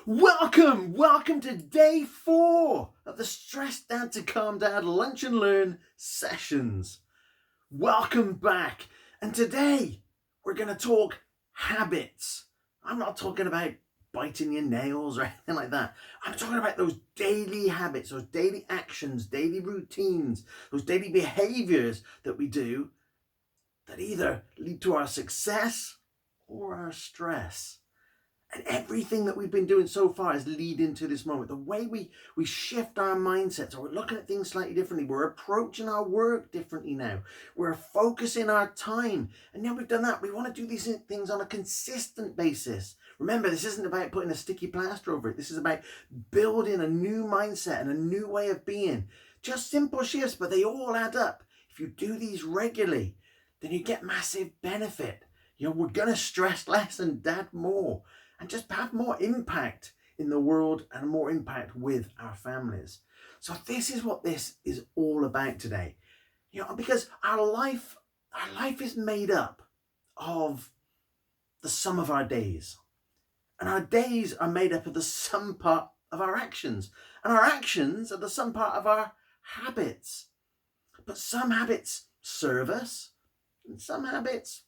Welcome to day 4 of the Stress Dad to Calm Dad Lunch and Learn sessions. Welcome back. And today we're going to talk habits. I'm not talking about biting your nails or anything like that. I'm talking about those daily habits, those daily actions, daily routines, those daily behaviors that we do that either lead to our success or our stress. And everything that we've been doing so far is leading to this moment. The way we shift our mindsets, or we're looking at things slightly differently. We're approaching our work differently now. We're focusing our time. And now we've done that, we want to do these things on a consistent basis. Remember, this isn't about putting a sticky plaster over it. This is about building a new mindset and a new way of being. Just simple shifts, but they all add up. If you do these regularly, then you get massive benefit. We're going to stress less and dad more. And just have more impact in the world and more impact with our families. So this is what this is all about today. Because our life is made up of the sum of our days. And our days are made up of the sum part of our actions. And our actions are the sum part of our habits. But some habits serve us and some habits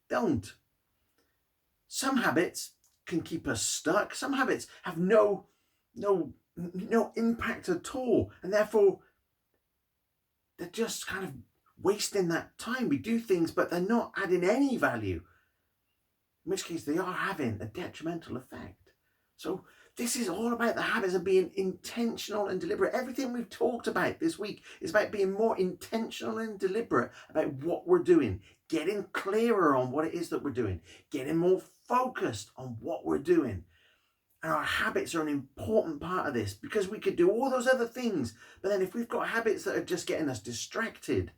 don't. Some habits can keep us stuck. Some habits have no impact at all, and therefore they're just kind of wasting that time. We do things, but they're not adding any value, in which case they are having a detrimental effect. So this is all about the habits of being intentional and deliberate. Everything we've talked about this week is about being more intentional and deliberate about what we're doing, getting clearer on what it is that we're doing, getting more focused on what we're doing. And our habits are an important part of this, because we could do all those other things, but then if we've got habits that are just getting us distracted,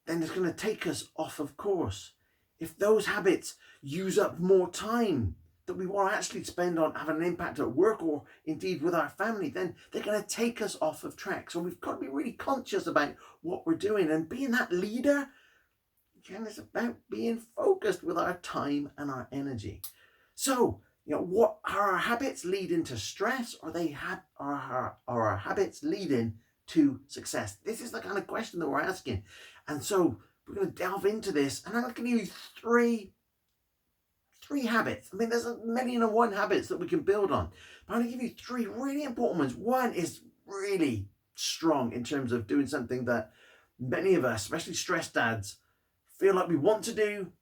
then it's going to take us off of course. If those habits use up more time that we want to actually spend on having an impact at work or indeed with our family, then they're going to take us off of track. So we've got to be really conscious about what we're doing, and being that leader, again, it's about being focused with our time and our energy. So, what are our habits leading to stress, or are our habits leading to success? This is the kind of question that we're asking. And so we're going to delve into this, and I'm going to give you three habits. I mean, there's a million and one habits that we can build on, but I'm going to give you 3 really important ones. One is really strong in terms of doing something that many of us, especially stressed dads, feel like we want to do,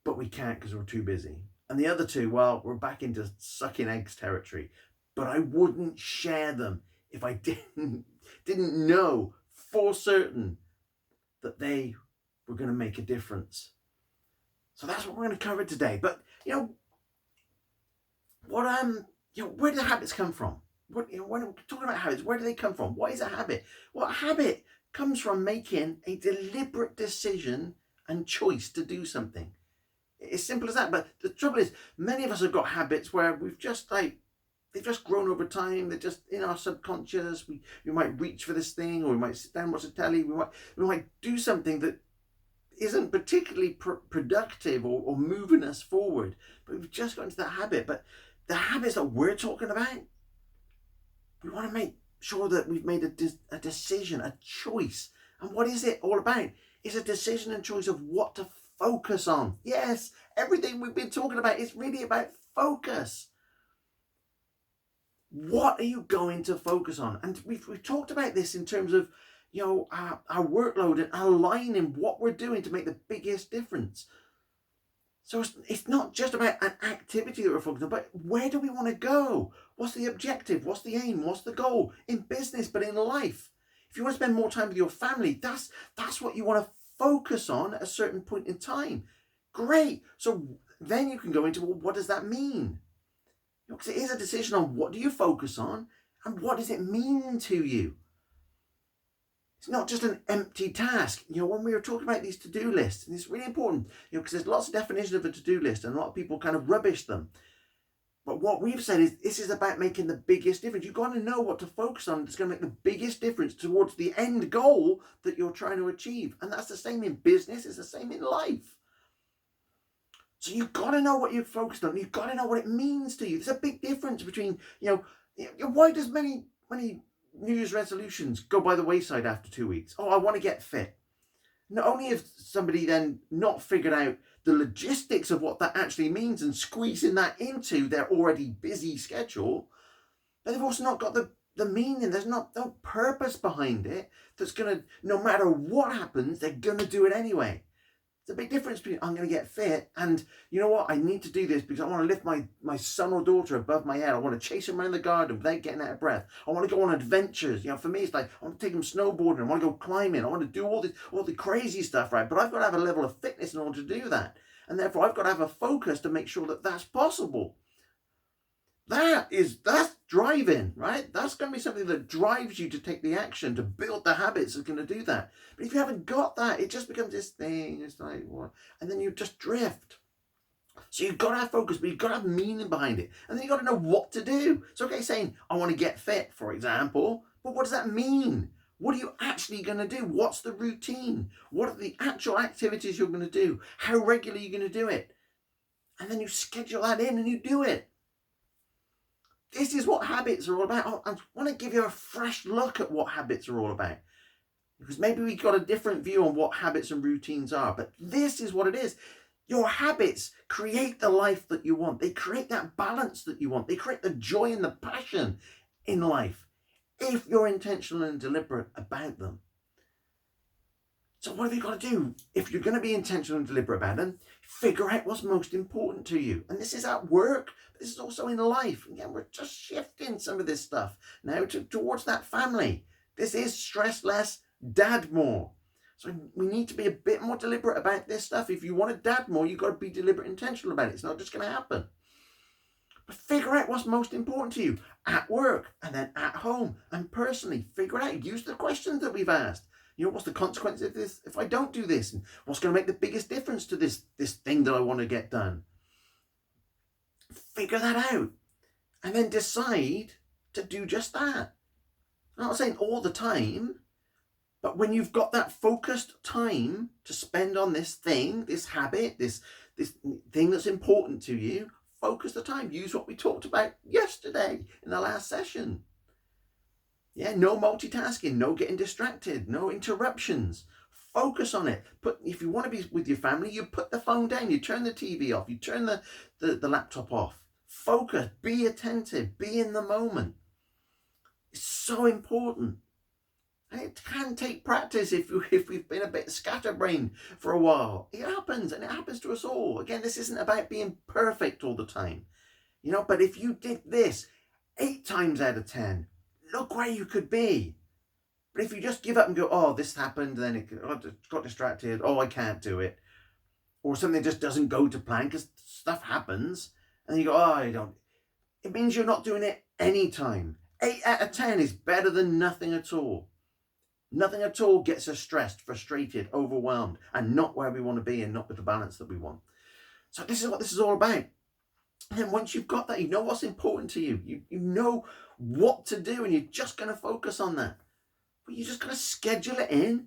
but we can't because we're too busy. And the other 2, well, we're back into sucking eggs territory. But I wouldn't share them if I didn't know for certain that they were going to make a difference. So that's what we're going to cover today. But where do the habits come from? When we're talking about habits, where do they come from? What is a habit? Well, a habit comes from making a deliberate decision and choice to do something. It's simple as that. But the trouble is, many of us have got habits where they've just grown over time. They're just in our subconscious. We might reach for this thing, or we might sit down and watch the telly. We might do something that isn't particularly productive or moving us forward, but we've just got into that habit. But the habits that we're talking about, we want to make sure that we've made a decision, a choice. And what is it all about? It's a decision and choice of what to focus on. Yes, everything we've been talking about is really about focus. What are you going to focus on? And we've talked about this in terms of our workload and aligning what we're doing to make the biggest difference. So it's not just about an activity that we're focusing on, but where do we want to go? What's the objective? What's the aim? What's the goal in business, but in life? If you want to spend more time with your family, that's what you want to focus on at a certain point in time. Great. So then you can go into, well, what does that mean? Because it is a decision on what do you focus on and what does it mean to you. It's not just an empty task. When we were talking about these to-do lists, and it's really important, because there's lots of definitions of a to-do list and a lot of people kind of rubbish them. But what we've said is this is about making the biggest difference. You've got to know what to focus on that's going to make the biggest difference towards the end goal that you're trying to achieve. And that's the same in business. It's the same in life. So you've got to know what you're focused on. You've got to know what it means to you. There's a big difference between, why does many New Year's resolutions go by the wayside after 2 weeks? Oh, I want to get fit. Not only has somebody then not figured out the logistics of what that actually means and squeezing that into their already busy schedule, but they've also not got the meaning. There's no purpose behind it that's going to, no matter what happens, they're going to do it anyway. There's a big difference between I'm going to get fit and, you know what, I need to do this because I want to lift my son or daughter above my head. I want to chase them around the garden without getting out of breath. I want to go on adventures. For me, it's like I want to take them snowboarding. I want to go climbing. I want to do all the crazy stuff, right? But I've got to have a level of fitness in order to do that. And therefore, I've got to have a focus to make sure that that's possible. That's driving, right? That's going to be something that drives you to take the action, to build the habits that's going to do that. But if you haven't got that, it just becomes this thing. It's like, what? And then you just drift. So you've got to have focus, but you've got to have meaning behind it. And then you've got to know what to do. It's okay saying, I want to get fit, for example, but what does that mean? What are you actually going to do? What's the routine? What are the actual activities you're going to do? How regularly are you going to do it? And then you schedule that in and you do it. This is what habits are all about. I want to give you a fresh look at what habits are all about. Because maybe we've got a different view on what habits and routines are. But this is what it is. Your habits create the life that you want. They create that balance that you want. They create the joy and the passion in life if you're intentional and deliberate about them. So what have you got to do? If you're going to be intentional and deliberate about them, figure out what's most important to you. And this is at work, but this is also in life. Again, we're just shifting some of this stuff now towards that family. This is stress less, dad more. So we need to be a bit more deliberate about this stuff. If you want to dad more, you've got to be deliberate and intentional about it. It's not just going to happen. But figure out what's most important to you at work and then at home and personally. Figure it out. Use the questions that we've asked. What's the consequence of this if I don't do this? And what's going to make the biggest difference to this thing that I want to get done? Figure that out. And then decide to do just that. I'm not saying all the time, but when you've got that focused time to spend on this thing, this habit, this thing that's important to you, focus the time. Use what we talked about yesterday in the last session. Yeah, no multitasking, no getting distracted, no interruptions. Focus on it. If you want to be with your family, you put the phone down, you turn the TV off, you turn the laptop off. Focus, be attentive, be in the moment. It's so important. And it can take practice if we've been a bit scatterbrained for a while. It happens, and it happens to us all. Again, this isn't about being perfect all the time. But if you did this 8 times out of 10, look where you could be. But if you just give up and go, oh, this happened, then it got distracted, oh, I can't do it. Or something just doesn't go to plan because stuff happens. And you go, oh, I don't. It means you're not doing it anytime. 8 out of 10 is better than nothing at all. Nothing at all gets us stressed, frustrated, overwhelmed, and not where we want to be and not with the balance that we want. So this is what this is all about. And then once you've got that, you know what's important to you. You know what to do, and you're just going to focus on that. But you're just going to schedule it in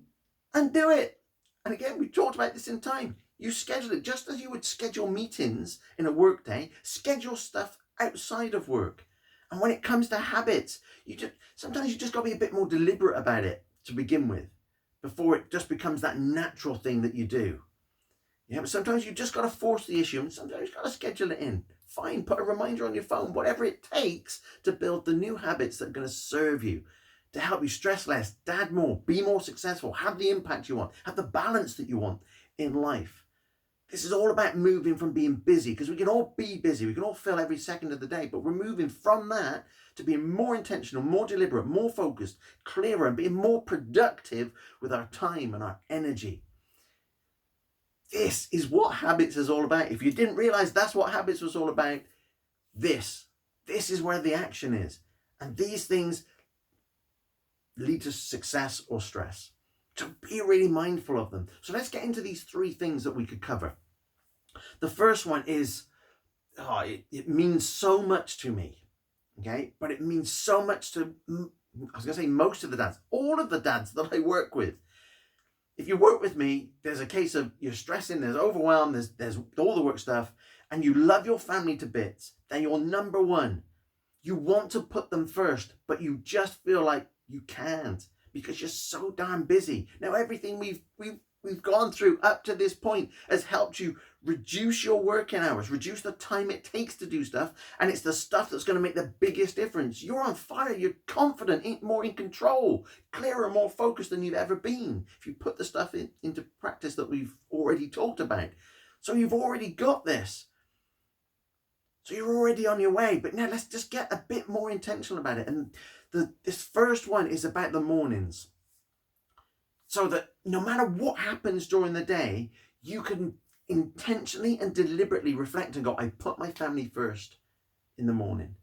and do it. And again, we talked about this in time. You schedule it just as you would schedule meetings in a work day. Schedule stuff outside of work. And when it comes to habits, sometimes you just got to be a bit more deliberate about it to begin with, before it just becomes that natural thing that you do. Yeah, but sometimes you just got to force the issue, and sometimes you got to schedule it in. Fine, put a reminder on your phone, whatever it takes to build the new habits that are going to serve you, to help you stress less, dad more, be more successful, have the impact you want, have the balance that you want in life. This is all about moving from being busy, because we can all be busy, we can all fill every second of the day, but we're moving from that to being more intentional, more deliberate, more focused, clearer, and being more productive with our time and our energy. This is what habits is all about. If you didn't realize that's what habits was all about, this is where the action is. And these things lead to success or stress. So be really mindful of them. So let's get into these 3 things that we could cover. The first one is, it means so much to me. Okay, but it means so much to, I was going to say most of the dads, all of the dads that I work with. If you work with me, there's a case of you're stressing, there's overwhelm, there's all the work stuff, and you love your family to bits, then you're number one. You want to put them first, but you just feel like you can't because you're so darn busy. Now, everything we've gone through up to this point has helped you reduce your working hours, reduce the time it takes to do stuff, and it's the stuff that's going to make the biggest difference. You're on fire, you're confident, more in control, clearer, more focused than you've ever been if you put the stuff into practice that we've already talked about. So you've already got this. So you're already on your way, but now let's just get a bit more intentional about it. And this first one is about the mornings. So that no matter what happens during the day, you can intentionally and deliberately reflect and go, I put my family first in the morning.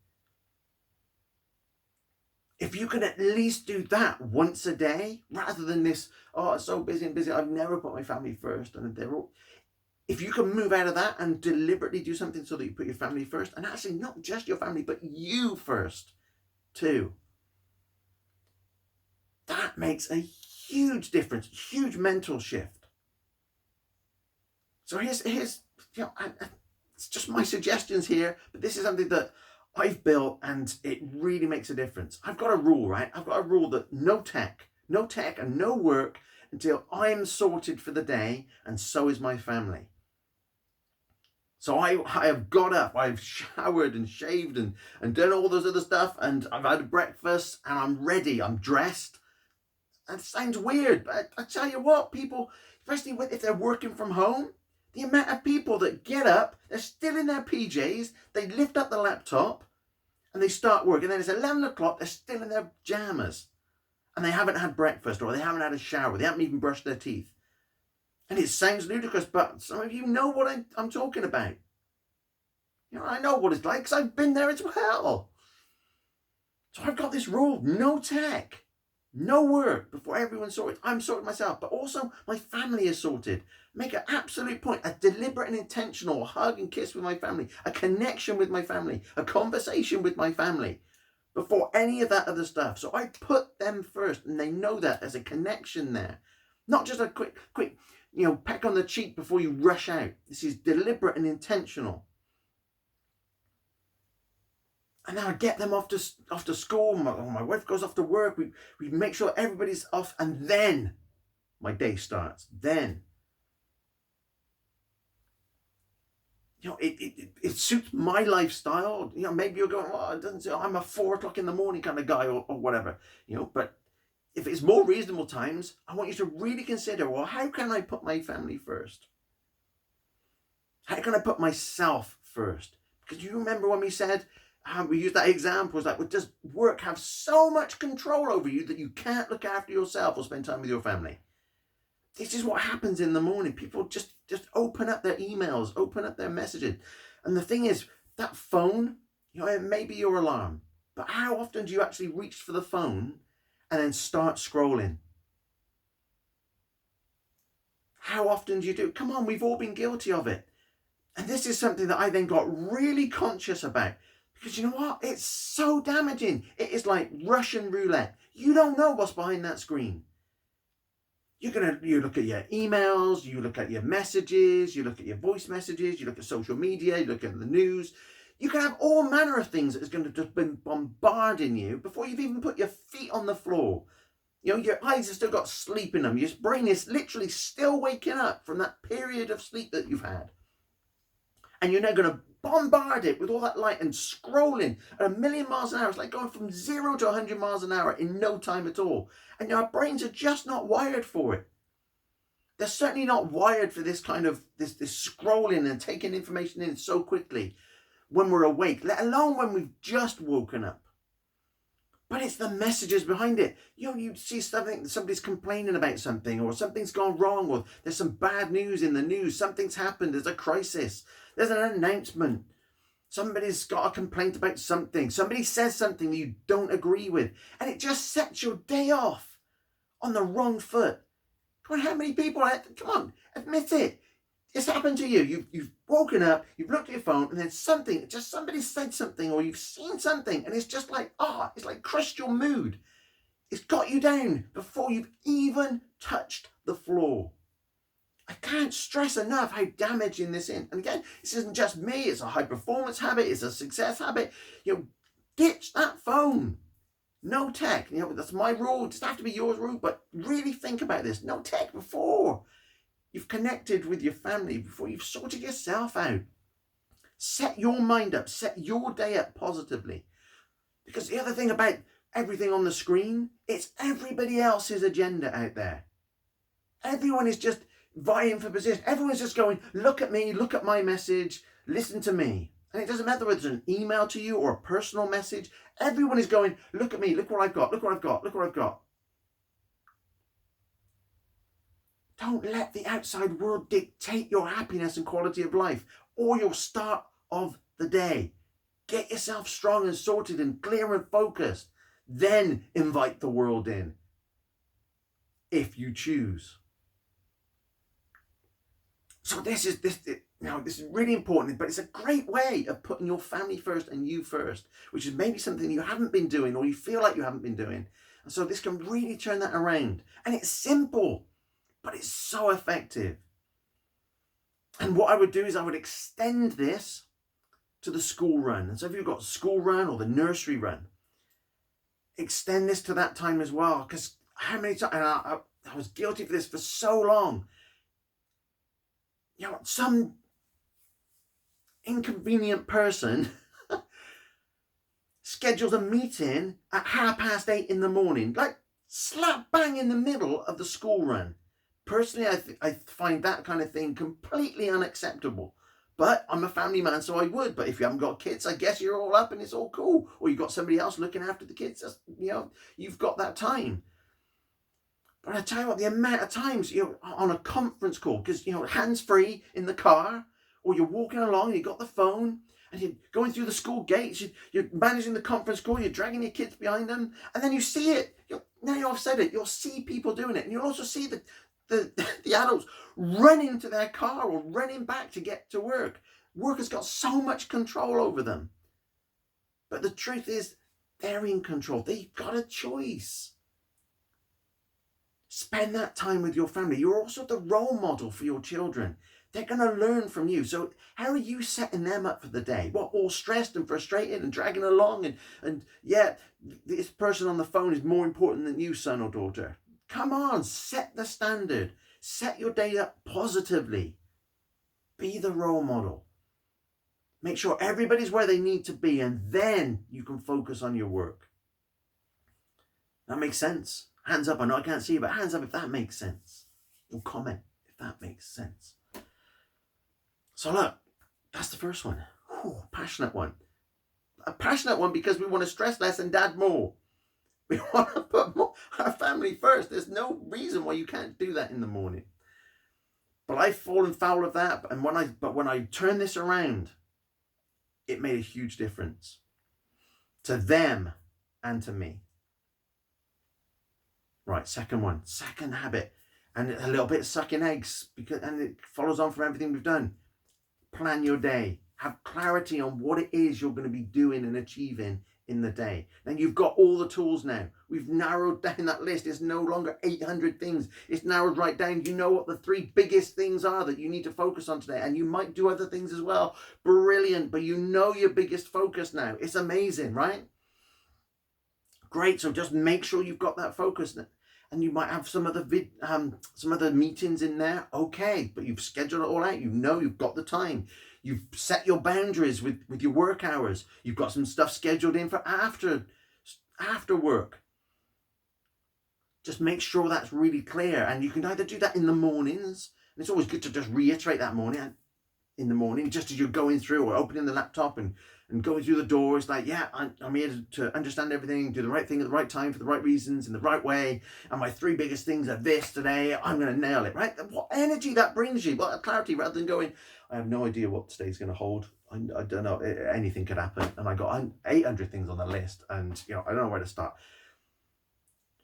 If you can at least do that once a day, rather than this, oh, I'm so busy and busy, I've never put my family first. And they're all... If you can move out of that and deliberately do something so that you put your family first, and actually not just your family, but you first too, that makes a huge difference, huge mental shift. So here's it's just my suggestions here, but this is something that I've built and it really makes a difference. I've got a rule, right? I've got a rule that no tech and no work until I'm sorted for the day, and so is my family. So I have got up, I've showered and shaved and done all those other stuff, and I've had breakfast and I'm ready, I'm dressed. That sounds weird, but I tell you what, people, especially if they're working from home, the amount of people that get up, they're still in their PJs, they lift up the laptop and they start work, and then it's 11 o'clock, they're still in their pajamas and they haven't had breakfast or they haven't had a shower, they haven't even brushed their teeth. And it sounds ludicrous, but some of you know what I'm talking about. You know, I know what it's like because I've been there as well. So I've got this rule, no tech, no work before everyone's sorted. I'm sorted myself, but also my family is sorted. Make an absolute point, a deliberate and intentional hug and kiss with my family, a connection with my family, a conversation with my family before any of that other stuff. So I put them first, and they know that there's a connection there. Not just a quick, peck on the cheek before you rush out. This is deliberate and intentional. And now I get them off to school. My wife goes off to work. We make sure everybody's off, and then my day starts. Then, it suits my lifestyle. Maybe you're going, well, it doesn't. I'm a 4 o'clock in the morning kind of guy, or whatever. But if it's more reasonable times, I want you to really consider, well, how can I put my family first? How can I put myself first? Because you remember when we said, we used that example, was like, does work have so much control over you that you can't look after yourself or spend time with your family? This is what happens in the morning. People just open up their emails, open up their messages. And the thing is, that phone, it may be your alarm, but how often do you actually reach for the phone and then start scrolling? How often do you do it? Come on, we've all been guilty of it. And this is something that I then got really conscious about. Because you know what? It's so damaging. It is like Russian roulette. You don't know what's behind that screen. You look at your emails, you look at your messages, you look at your voice messages, you look at social media, you look at the news. You can have all manner of things that is going to just been bombarding you before you've even put your feet on the floor. Your eyes have still got sleep in them. Your brain is literally still waking up from that period of sleep that you've had. And you're now going to bombard it with all that light and scrolling at 1,000,000 miles an hour. It's like going from 0 to 100 miles an hour in no time at all. And our brains are just not wired for it. They're certainly not wired for this kind of this scrolling and taking information in so quickly when we're awake, let alone when we've just woken up. But it's the messages behind it. You see somebody's complaining about something, or something's gone wrong, or there's some bad news in the news, something's happened, there's a crisis, there's an announcement, somebody's got a complaint about something, somebody says something that you don't agree with, and it just sets your day off on the wrong foot. Come on, how many people, come on, admit it. It's happened to you. You've woken up, you've looked at your phone, and then somebody said something, or you've seen something, and it's just like, it's like crushed your mood. It's got you down before you've even touched the floor. I can't stress enough how damaging this is. And again, this isn't just me. It's a high performance habit. It's a success habit. Ditch that phone. No tech. That's my rule. It doesn't have to be yours rule, but really think about this. No tech before you've connected with your family, before you've sorted yourself out. Set your mind up. Set your day up positively. Because the other thing about everything on the screen, it's everybody else's agenda out there. Everyone is just vying for position. Everyone's just going, look at me, look at my message, listen to me. And it doesn't matter whether it's an email to you or a personal message. Everyone is going, look at me, look what I've got, look what I've got, look what I've got. Don't let the outside world dictate your happiness and quality of life or your start of the day. Get yourself strong and sorted and clear and focused. Then invite the world in, if you choose. So this is really important, but it's a great way of putting your family first and you first, which is maybe something you haven't been doing or you feel like you haven't been doing. And so this can really turn that around. And it's simple, but it's so effective. And what I would do is I would extend this to the school run. And so if you've got school run or the nursery run, extend this to that time as well. Because how many times, and I was guilty for this for so long. Some inconvenient person schedules a meeting at 8:30 in the morning, like slap bang in the middle of the school run. Personally, I find that kind of thing completely unacceptable. But I'm a family man, so I would. But if you haven't got kids, I guess you're all up and it's all cool. Or you've got somebody else looking after the kids. You've got that time. But I tell you what, the amount of times you're on a conference call, because, hands-free in the car, or you're walking along and you've got the phone, and you're going through the school gates, you're managing the conference call, you're dragging your kids behind them, and then you see it. Now I've said it, you'll see people doing it, and you'll also see the adults running to their car or running back to get to work. Work has got so much control over them. But the truth is, they're in control. They've got a choice. Spend that time with your family. You're also the role model for your children. They're going to learn from you. So how are you setting them up for the day? What, all stressed and frustrated and dragging along? And this person on the phone is more important than you, son or daughter. Come on, set the standard. Set your day up positively. Be the role model. Make sure everybody's where they need to be, and then you can focus on your work. That makes sense? Hands up. I know I can't see you, but hands up if that makes sense. Or comment if that makes sense. So look, that's the first one. Passionate one. A passionate one because we want to stress less and dad more. We want to put our family first. There's no reason why you can't do that in the morning. But I've fallen foul of that. And when I turned this around, it made a huge difference to them and to me. Right, second one, second habit, and a little bit of sucking eggs, and it follows on from everything we've done. Plan your day. Have clarity on what it is you're going to be doing and achieving in the day. Now you've got all the tools now. We've narrowed down that list. It's no longer 800 things. It's narrowed right down. You know what the 3 biggest things are that you need to focus on today. And you might do other things as well. Brilliant. But you know your biggest focus now. It's amazing, right? Great. So just make sure you've got that focus. And you might have some other meetings in there. Okay. But you've scheduled it all out. You've got the time. You've set your boundaries with your work hours. You've got some stuff scheduled in for after work. Just make sure that's really clear. And you can either do that in the mornings. And it's always good to just reiterate that in the morning, just as you're going through or opening the laptop and going through the doors, like, yeah, I'm here to understand everything, do the right thing at the right time for the right reasons in the right way. And my 3 biggest things are this today. I'm going to nail it, right? What energy that brings you, what clarity, rather than going, I have no idea what today's going to hold. I don't know. Anything could happen. And I got 800 things on the list and, I don't know where to start.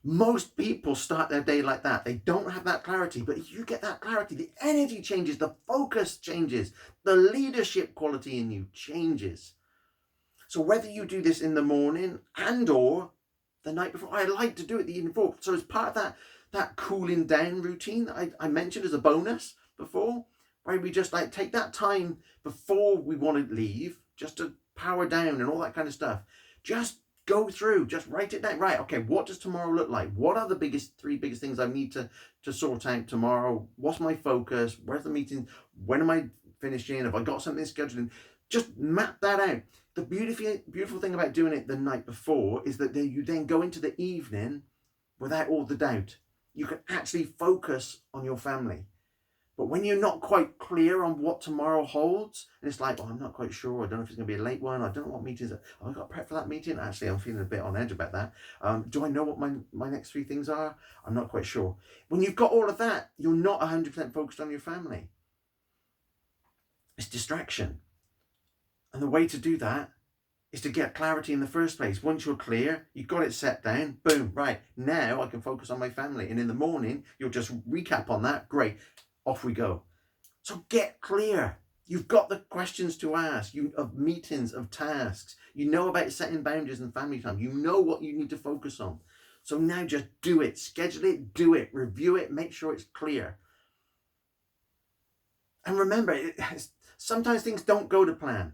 Most people start their day like that. They don't have that clarity, but if you get that clarity, the energy changes, the focus changes, the leadership quality in you changes. So whether you do this in the morning and or the night before. I like to do it the evening before. So as part of that cooling down routine that I mentioned as a bonus before, where we just like take that time before we want to leave, just to power down and all that kind of stuff. Just go through, just write it down. Right, okay, what does tomorrow look like? What are the three biggest things I need to sort out tomorrow? What's my focus? Where's the meeting? When am I finishing? Have I got something scheduled in? Just map that out. The beautiful thing about doing it the night before is that you then go into the evening without all the doubt. You can actually focus on your family. But when you're not quite clear on what tomorrow holds, and it's like, oh, I'm not quite sure. I don't know if it's going to be a late one. I don't know what meetings. Oh, I've got to prep for that meeting. Actually, I'm feeling a bit on edge about that. Do I know what my next three things are? I'm not quite sure. When you've got all of that, you're not 100% focused on your family. It's distraction. And the way to do that is to get clarity in the first place. Once you're clear, you've got it set down, boom, right, now I can focus on my family. And in the morning, you'll just recap on that. Great, off we go. So get clear. You've got the questions to ask, of meetings, of tasks. You know about setting boundaries and family time. You know what you need to focus on. So now just do it, schedule it, do it, review it, make sure it's clear. And remember, sometimes things don't go to plan.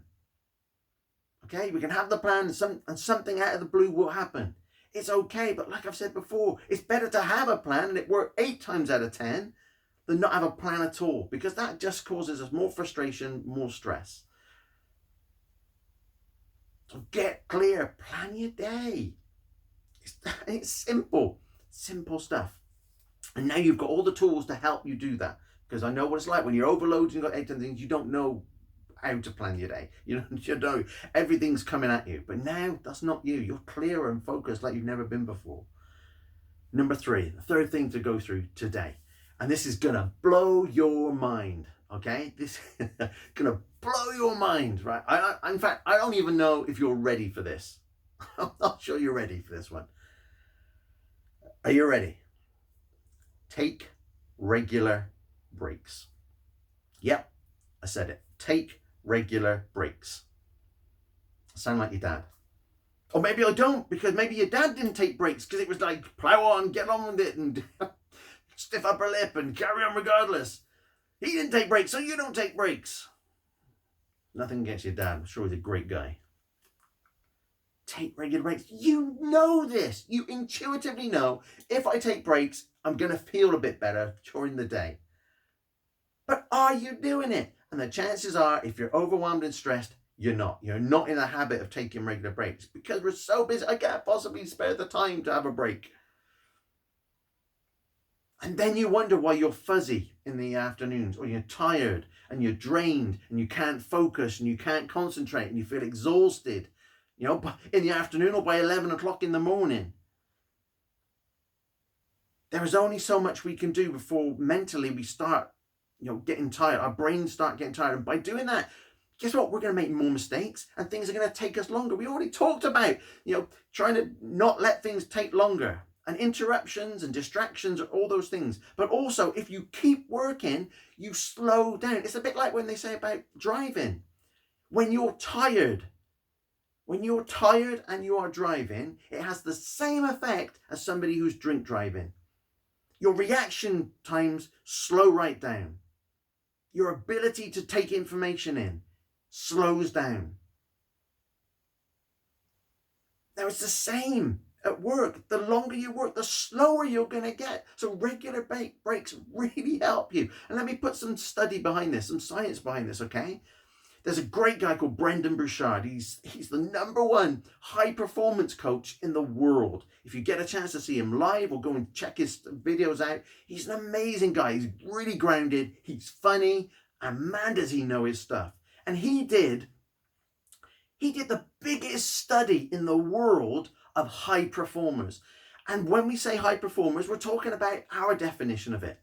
Okay, we can have the plan and something out of the blue will happen. It's okay, but like I've said before, it's better to have a plan and it worked 8 times out of 10 than not have a plan at all, because that just causes us more frustration, more stress. So get clear, plan your day. It's simple stuff. And now you've got all the tools to help you do that, because I know what it's like when you're overloaded and you've got 8 things, you don't know how to plan your day. You know, everything's coming at you. But now that's not you. You're clear and focused like you've never been before. Number 3, the third thing to go through today. And this is gonna blow your mind. Okay? This is gonna blow your mind, right? In fact, I don't even know if you're ready for this. I'm not sure you're ready for this one. Are you ready? Take regular breaks. Yep, I said it. Take regular breaks. I sound like your dad. Or maybe I don't, because maybe your dad didn't take breaks because it was like, plow on, get on with it, and stiff upper lip and carry on regardless. He didn't take breaks, so you don't take breaks. Nothing against your dad. I'm sure he's a great guy. Take regular breaks. You know this. You intuitively know, if I take breaks, I'm going to feel a bit better during the day. But are you doing it? And the chances are, if you're overwhelmed and stressed, you're not. You're not in the habit of taking regular breaks because we're so busy. I can't possibly spare the time to have a break. And then you wonder why you're fuzzy in the afternoons, or you're tired and you're drained and you can't focus and you can't concentrate and you feel exhausted, in the afternoon or by 11 o'clock in the morning. There is only so much we can do before mentally we start, getting tired. Our brains start getting tired. And by doing that, guess what? We're going to make more mistakes and things are going to take us longer. We already talked about, trying to not let things take longer. And interruptions and distractions are all those things. But also, if you keep working, you slow down. It's a bit like when they say about driving. When you're tired and you are driving, it has the same effect as somebody who's drink driving. Your reaction times slow right down. Your ability to take information in slows down. Now it's the same at work. The longer you work, the slower you're going to get. So regular breaks really help you. And let me put some study behind this, some science behind this, okay? There's a great guy called Brendan Burchard. He's the #1 high performance coach in the world. If you get a chance to see him live or go and check his videos out, he's an amazing guy. He's really grounded. He's funny. And man, does he know his stuff. And he did the biggest study in the world of high performers. And when we say high performers, we're talking about our definition of it.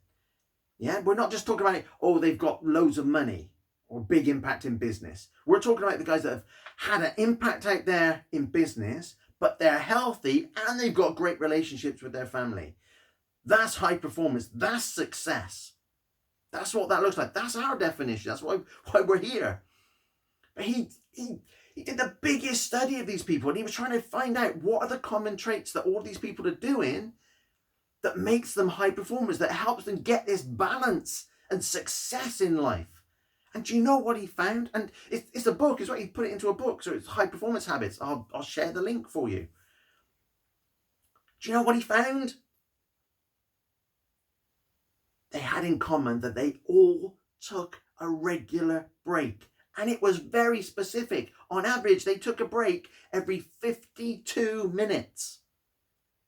Yeah, we're not just talking about, they've got loads of money or big impact in business. We're talking about the guys that have had an impact out there in business, but they're healthy and they've got great relationships with their family. That's high performance. That's success. That's what that looks like. That's our definition. That's why we're here. But He did the biggest study of these people, and he was trying to find out what are the common traits that all these people are doing that makes them high performers, that helps them get this balance and success in life. And do you know what he found? And it's a book, it's what he put it into a book. So it's High Performance Habits. I'll share the link for you. Do you know what he found? They had in common that they all took a regular break. And it was very specific. On average, they took a break every 52 minutes.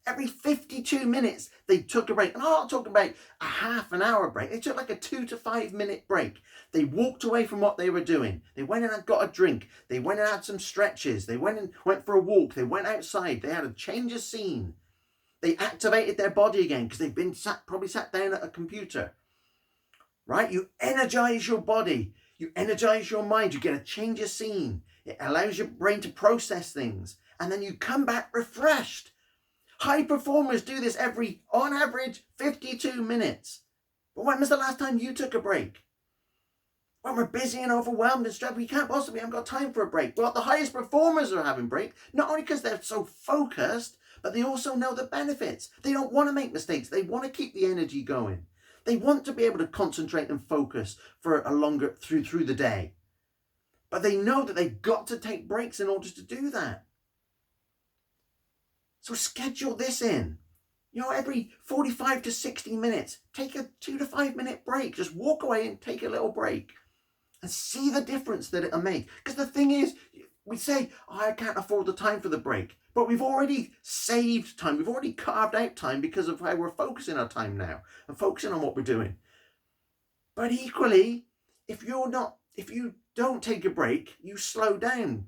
Every 52 minutes, they took a break. And I'm not talking about a half an hour break. They took like a 2 to 5 minute break. They walked away from what they were doing. They went and got a drink. They went and had some stretches. They went for a walk. They went outside. They had a change of scene. They activated their body again because they've been probably sat down at a computer. Right? You energize your body. You energize your mind. You get a change of scene. It allows your brain to process things. And then you come back refreshed. High performers do this on average, 52 minutes. But when was the last time you took a break? When we're busy and overwhelmed and stressed, we haven't got time for a break. Well, the highest performers are having breaks, not only because they're so focused, but they also know the benefits. They don't want to make mistakes. They want to keep the energy going. They want to be able to concentrate and focus for a longer through the day. But they know that they've got to take breaks in order to do that. So schedule this in. Every 45 to 60 minutes, take a 2 to 5 minute break. Just walk away and take a little break and see the difference that it'll make. Because the thing is, we say, I can't afford the time for the break. But we've already saved time. We've already carved out time because of how we're focusing our time now and focusing on what we're doing. But equally, if you don't take a break, you slow down.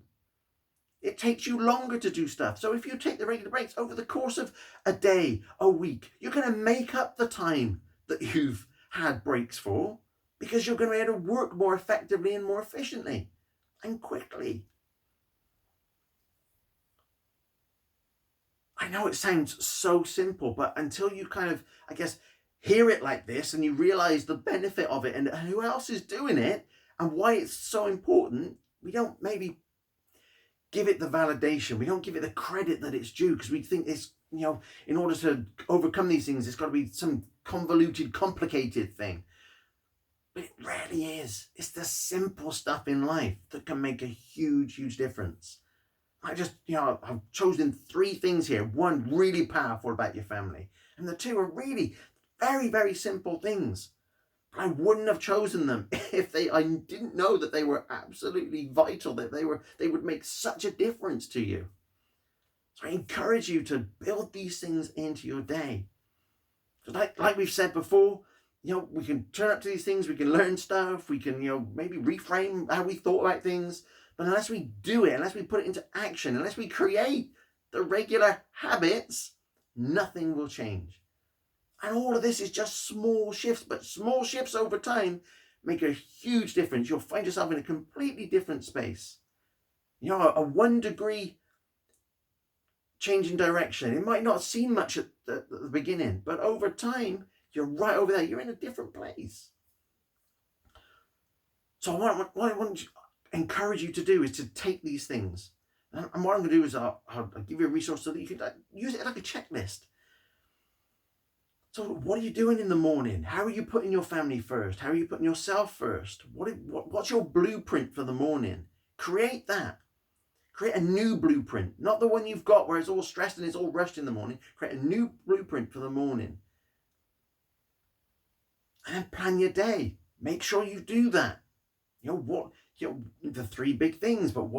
It takes you longer to do stuff. So if you take the regular breaks over the course of a day, a week, you're going to make up the time that you've had breaks for because you're going to be able to work more effectively and more efficiently and quickly. I know it sounds so simple, but until you kind of, hear it like this and you realize the benefit of it and who else is doing it and why it's so important, we don't maybe give it the validation. We don't give it the credit that it's due because we think it's, in order to overcome these things, it's got to be some convoluted, complicated thing. But it really is. It's the simple stuff in life that can make a huge, huge difference. I've chosen 3 things here. 1, really powerful about your family. And the 2 are really very, very simple things. I wouldn't have chosen them if I didn't know that they were absolutely vital, that they would make such a difference to you. So I encourage you to build these things into your day. So like we've said before, we can turn up to these things, we can learn stuff, we can, maybe reframe how we thought about things. But unless we do it, unless we put it into action, unless we create the regular habits, nothing will change. And all of this is just small shifts, but small shifts over time make a huge difference. You'll find yourself in a completely different space. A 1 degree change in direction. It might not seem much at the beginning, but over time, you're right over there. You're in a different place. So what I want to encourage you to do is to take these things. And what I'm going to do is I'll give you a resource so that you can use it like a checklist. So what are you doing in the morning? How are you putting your family first? How are you putting yourself first? What's your blueprint for the morning? Create that. Create a new blueprint. Not the one you've got where it's all stressed and it's all rushed in the morning. Create a new blueprint for the morning. And then plan your day. Make sure you do that. The 3 big things, but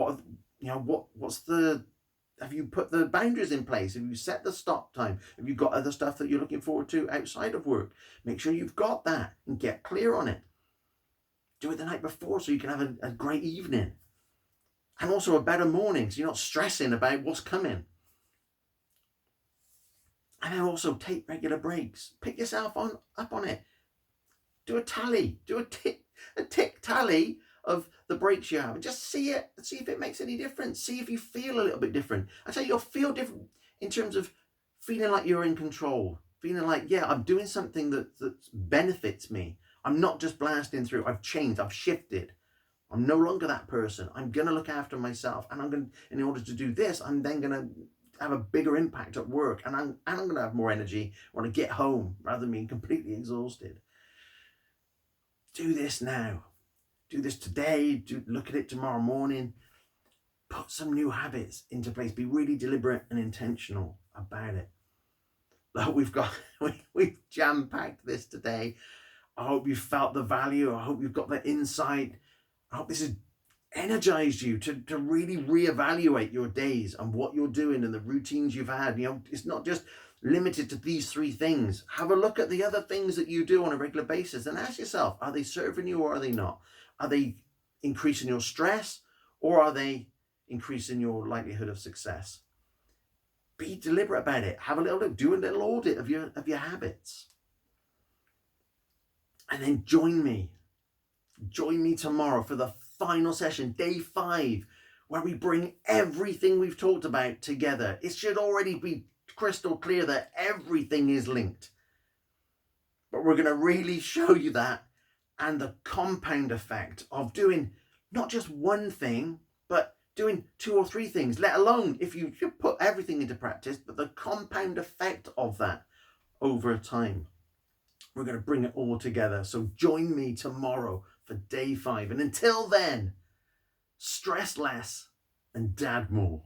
have you put the boundaries in place? Have you set the stop time? Have you got other stuff that you're looking forward to outside of work? Make sure you've got that and get clear on it. Do it the night before so you can have a great evening. And also a better morning so you're not stressing about what's coming. And then also take regular breaks. Pick yourself up on it. Do a tally. Do a tick tally of the breaks you have and just see if it makes any difference. See if you feel a little bit different. I tell you, you'll feel different in terms of feeling like you're in control, feeling like, I'm doing something that benefits me. I'm not just blasting through. I've changed, I've shifted. I'm no longer that person. I'm going to look after myself. And I'm going to, in order to do this, I'm then going to have a bigger impact at work. And I'm going to have more energy when I get home rather than being completely exhausted. Do this now. Do this today. Look at it tomorrow morning. Put some new habits into place. Be really deliberate and intentional about it. Look, we've jam-packed this today. I hope you felt the value. I hope you've got the insight. I hope this has energized you to really reevaluate your days and what you're doing and the routines you've had. It's not just limited to these 3 things. Have a look at the other things that you do on a regular basis and ask yourself, are they serving you or are they not? Are they increasing your stress or are they increasing your likelihood of success? Be deliberate about it. Have a little look. Do a little audit of your habits. And then join me. Join me tomorrow for the final session, day 5, where we bring everything we've talked about together. It should already be crystal clear that everything is linked. But we're going to really show you that and the compound effect of doing not just one thing, but doing 2 or 3 things, let alone if you put everything into practice, but the compound effect of that over time. We're going to bring it all together. So join me tomorrow for day 5. And until then, stress less and dad more.